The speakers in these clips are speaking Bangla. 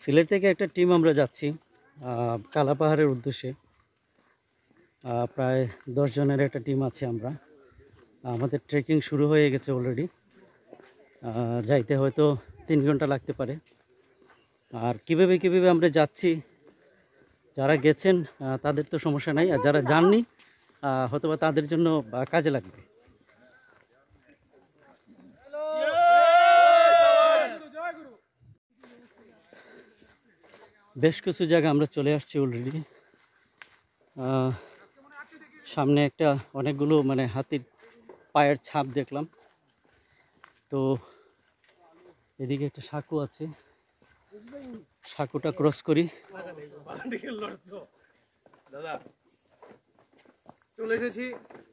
সিলেট থেকে একটা টিম আমরা যাচ্ছি কালাপাহাড়ের উদ্দেশ্যে। প্রায় 10 জনের একটা টিম আছে আমরা। আমাদের ট্রেকিং শুরু হয়ে গেছে অলরেডি। যাইতে হয়তো 3 ঘন্টা লাগতে পারে। আর কীভাবে আমরা যাচ্ছি, যারা গেছেন তাদের তো সমস্যা নাই, আর যারা যাননি হয়তোবা তাদের জন্য কাজে লাগবে। বেশ কিছু জায়গা আমরা চলে আসছি অলরেডি। সামনে একটা অনেকগুলো হাতির পায়ের ছাপ দেখলাম। তো এদিকে একটা সাঁকো আছে, সাঁকোটা ক্রস করি। দাদা চলে এসেছি।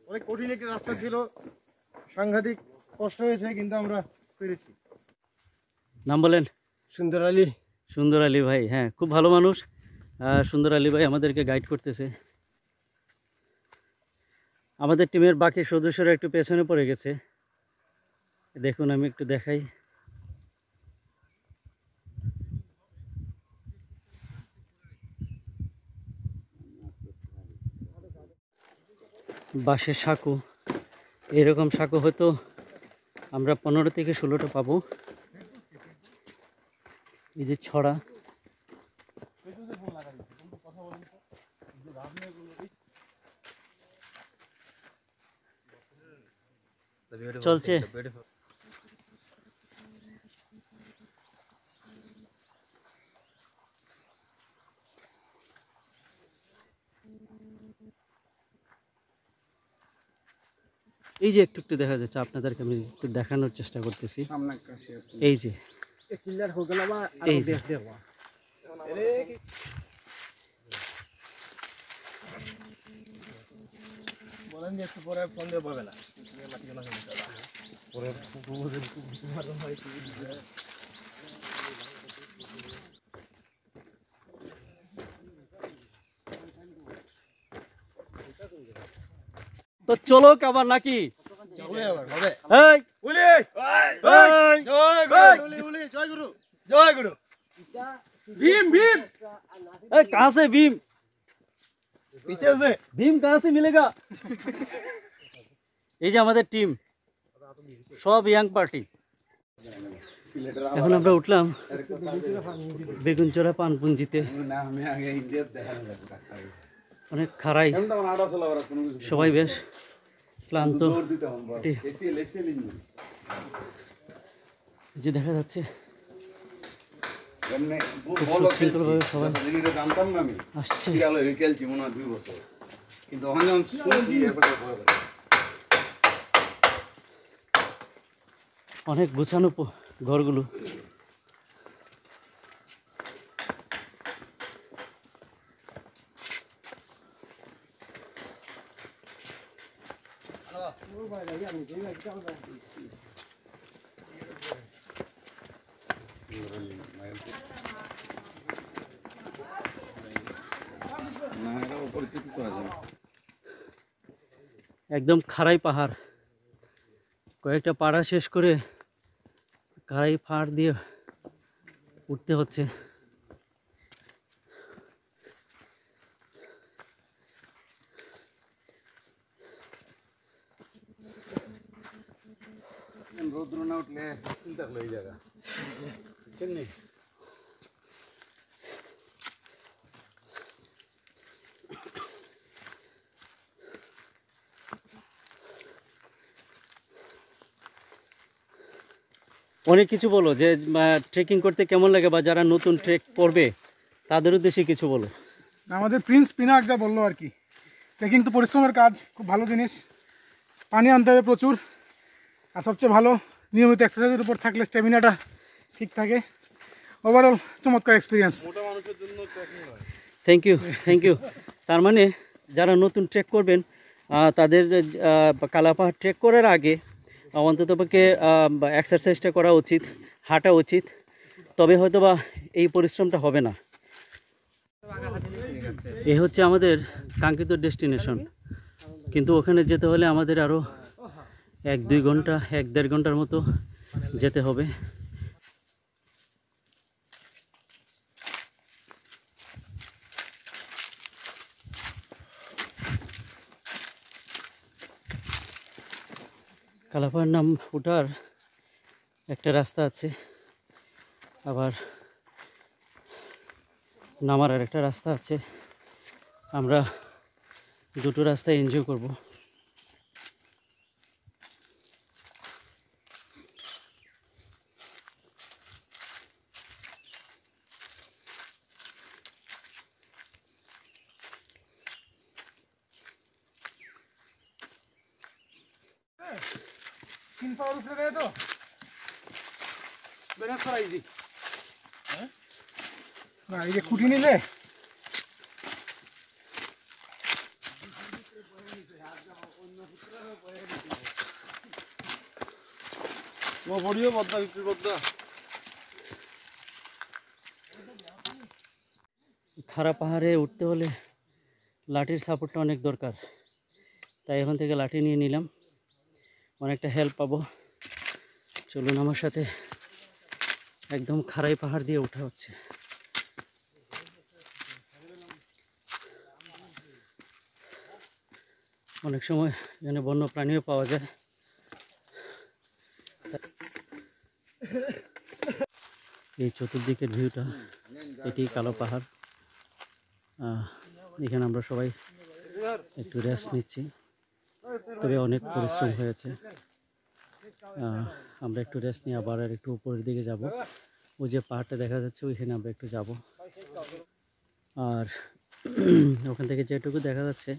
অনেক কঠিন একটা রাস্তা ছিল, সাংঘাতিক কষ্ট হয়েছে, কিন্তু আমরা পেরেছি। নাম বলেন? সুন্দর আলী। সুন্দর আলী ভাই, হ্যাঁ খুব ভালো মানুষ। সুন্দর আলী ভাই আমাদেরকে গাইড করতেছে। আমাদের টিমের বাকি সদস্যরা একটু পেছনে পড়ে গেছে, দেখুন আমি একটু দেখাই। বাঁশের সাঁকো, এরকম সাঁকো হয়তো আমরা 15 থেকে 16টা পাবো। এই যে ছড়া, চলছে। এই যে একটু দেখা যাচ্ছে, আপনাদেরকে আমি একটু দেখানোর চেষ্টা করতেছি। এই যে এই বলেন যে একটু পরে ফোন দিয়ে পাবে না। তো চলো আবার নাকি? জয় গুরু। भीम भीम कहाँ से भीम? पीछे से भीम कहाँ से मिलेगा? এই যে আমাদের টিম সব ইয়াং পার্টি। এখন আমরা উঠলাম বেগুনচোরা পানপুঞ্জিতে। অনেক খাড়াই, সবাই বেশ ক্লান্ত। যে দেখা যাচ্ছে অনেক গোছানো ঘরগুলো। একদম খাড়াই পাহাড়, কয়েকটা পাড়া শেষ করে খাড়াই পাহাড় দিয়ে উঠতে হচ্ছে। রৌদ্র না উঠলে চিন্তা করলো এই জায়গা চেন্নাই। অনেক কিছু বলো যে ট্রেকিং করতে কেমন লাগে, বা যারা নতুন ট্রেক করবে তাদের উদ্দেশ্যে কিছু বলো। আমাদের প্রিন্স পিনাক যা বললো আর কি, ট্রেকিং তো পরিশ্রমের কাজ, খুব ভালো জিনিস। পানি আনতে হবে প্রচুর, আর সবচেয়ে ভালো নিয়মিত এক্সারসাইজের উপর থাকলে স্ট্যামিনাটা ঠিক থাকে। ওভারঅল চমৎকার এক্সপিরিয়েন্স। Thank you. তার মানে যারা নতুন ট্রেক করবেন তাদের কালাপাহাড় ট্রেক করার আগে অন্ততপক্ষে এক্সারসাইজটা করা উচিত, হাঁটা উচিত, তবে হয়তো বা এই পরিশ্রমটা হবে না। এ হচ্ছে আমাদের কাঙ্ক্ষিত ডেস্টিনেশন, কিন্তু ওখানে যেতে হলে আমাদের আরও 1-2 ঘন্টা 1-1.5 ঘন্টার মতো যেতে হবে। কালাপাহাড় নাম ওঠার একটা রাস্তা আছে, আবার নামার আর একটা রাস্তা আছে। আমরা দুটো রাস্তা এনজয় করব। না এই যে খুঁটি নিলে খাড়া পাহাড়ে উঠতে হলে লাঠির সাপোর্টটা অনেক দরকার, তাই এখন থেকে লাঠি নিয়ে নিলাম, অনেকটা হেল্প পাবো। চলুন আমার সাথে, একদম খাড়াই পাহাড় দিয়ে ওঠা হচ্ছে। অনেক সময় এখানে বন্য প্রাণীও পাওয়া যায়। এই চতুর্দিকের ভিউটা, এটি কালো পাহাড়। এখানে আমরা সবাই একটু রেস্ট নিচ্ছি, তবে অনেক পরিশ্রম হয়েছে। আমরা একটু রেস্ট নিয়ে আবার আর একটু উপরের দিকে যাব। ওই যে পাহাড়টা দেখা যাচ্ছে ওইখানে আমরা একটু যাব। আর ওখান থেকে যেটুকু দেখা যাচ্ছে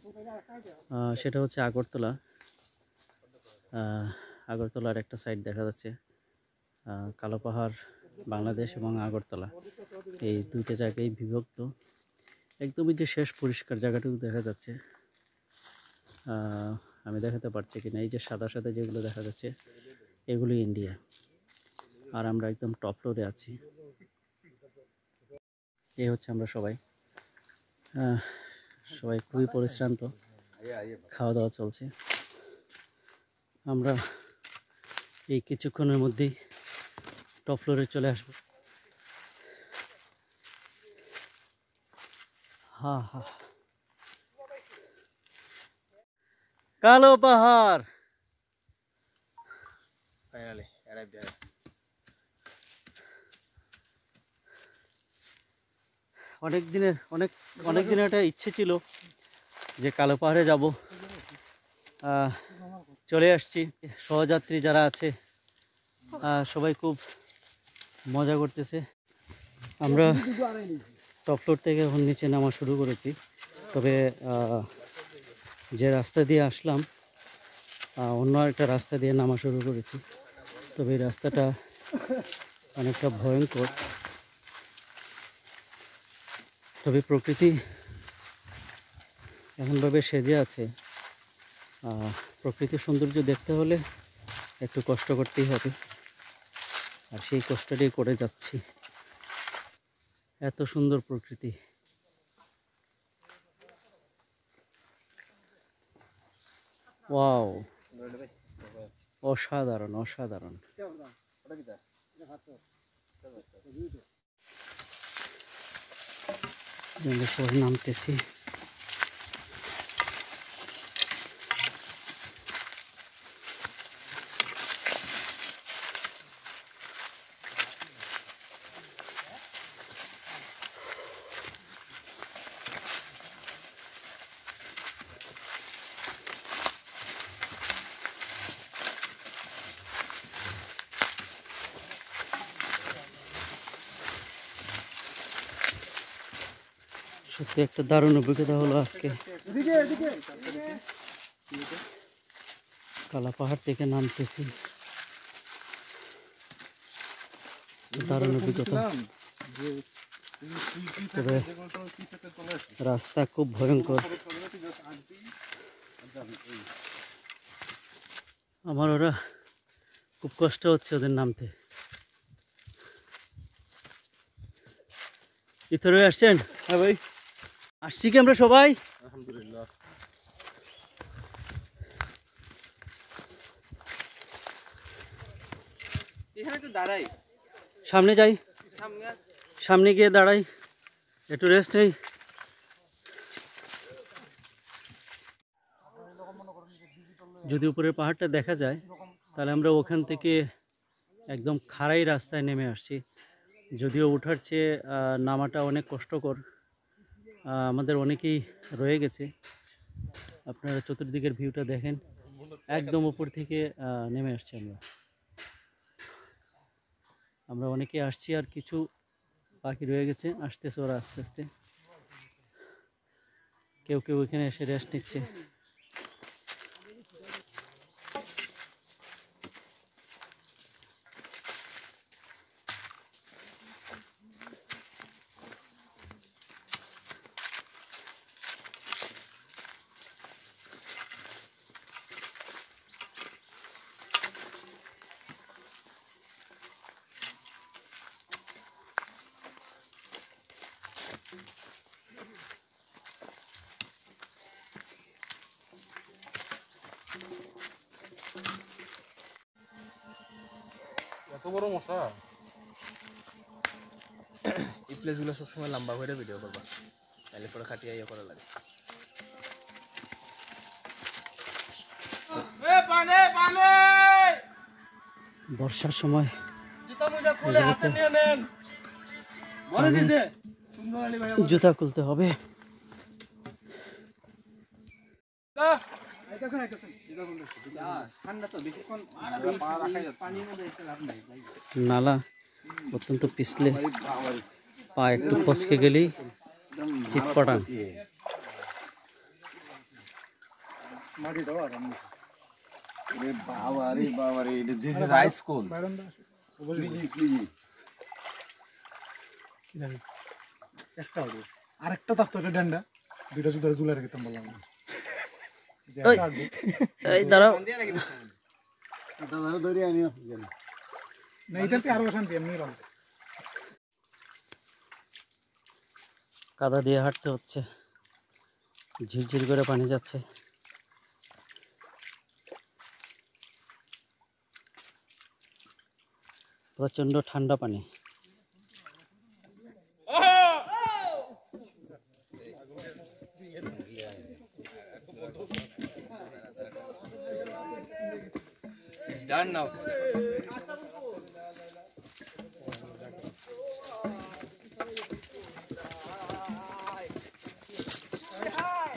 সেটা হচ্ছে আগরতলা। আগরতলার একটা সাইড দেখা যাচ্ছে। কালো পাহাড় বাংলাদেশ এবং আগরতলা এই দুইটা জায়গায় বিভক্ত। একদমই যে শেষ পরিষ্কার জায়গাটুকু দেখা যাচ্ছে, আমি দেখাতে পারছি কিনা। এই যে সাদা সাদা যেগুলো দেখা যাচ্ছে এগুলো ইন্ডিয়া, আর আমরা একদম টপ ফ্লোরে আছি। এই হচ্ছে আমরা সবাই সবাই খুবই পরিশ্রান্ত, খাওয়া দাওয়া চলছে। আমরা এই কিছুক্ষণের মধ্যেই টপ ফ্লোরে চলে আসবো। হা হা, কালো পাহাড় ফাইনালি অ্যারাইভড। অনেক দিনের একটা ইচ্ছে ছিল যে কালো পাহাড়ে যাব। চলে আসছি। সহযাত্রী যারা আছে সবাই খুব মজা করতেছে। আমরা টপ ফ্লোর থেকে এখন নিচে নামা শুরু করেছি, তবে যে রাস্তা দিয়ে আসলাম অন্য একটা রাস্তা দিয়ে নামা শুরু করেছি। তবে এই রাস্তাটা অনেকটা ভয়ঙ্কর, তবে প্রকৃতি এমনভাবে সেজে আছে। প্রকৃতির সৌন্দর্য দেখতে হলে একটু কষ্ট করতেই হবে, আর সেই কষ্টটাই করে যাচ্ছি। এত সুন্দর প্রকৃতি। ওয়াও, অসাধারণ অসাধারণ। আমরা সবাই নামতেছি। সত্যি একটা দারুণ অভিজ্ঞতা হলো আজকে। কালা পাহাড় থেকে নামতেছি, দারুণ অভিজ্ঞতা। তবে রাস্তা খুব ভয়ঙ্কর। আমার ওরা খুব কষ্ট হচ্ছে ওদের নামতে। ভিতরে আসছেন? হ্যাঁ ভাই, আসছি কি আমরা সবাই? আলহামদুলিল্লাহ। এখানে একটু দাঁড়াই, সামনে যাই, সামনে গিয়ে দাঁড়াই, একটু রেস্ট নেই। যদি উপরের পাহাড়টা দেখা যায় তাহলে আমরা ওখান থেকে একদম খাড়াই রাস্তায় নেমে আসছি। যদিও ওঠার চেয়ে নামাটা অনেক কষ্টকর। আমাদের অনেকেই রয়ে গেছে। আপনারা চতুর্দিকের ভিউটা দেখেন, একদম উপর থেকে নেমে আসছি আমরা অনেকে আসছি, আর কিছু বাকি রয়ে গেছে, আসতেছে ওরা আস্তে আস্তে। কেউ কেউ এখানে এসে রেস্ট নিচ্ছে। এত বড় মশা। এই প্লেসগুলো সবসময় লম্বা করে ভিডিও করবা, তাহলে পরে খাটিয়ে ইয়ে করা লাগে। বর্ষার সময় জুতা মোজা খুলে হাতে নিয়ে নেন, বলে দিছে সুন্দর আলী ভাই। জুতা খুলতে হবে। নালা অত্যন্ত পিছলে, পা একটু ফসকে গেলেই চিটপটাং। একটা হবে আরেকটা থাকতো, এটা ডান্ডা দুইটা জুতার ঝুলে রেখেতাম বললাম। এই দাঁড়াও, না এটাতে আরো শান্তি এমনি বানতে। কাদা দিয়ে হাঁটতে হচ্ছে, ঝিরঝির করে পানি যাচ্ছে। প্রচণ্ড ঠান্ডা পানি। Done now. Hi.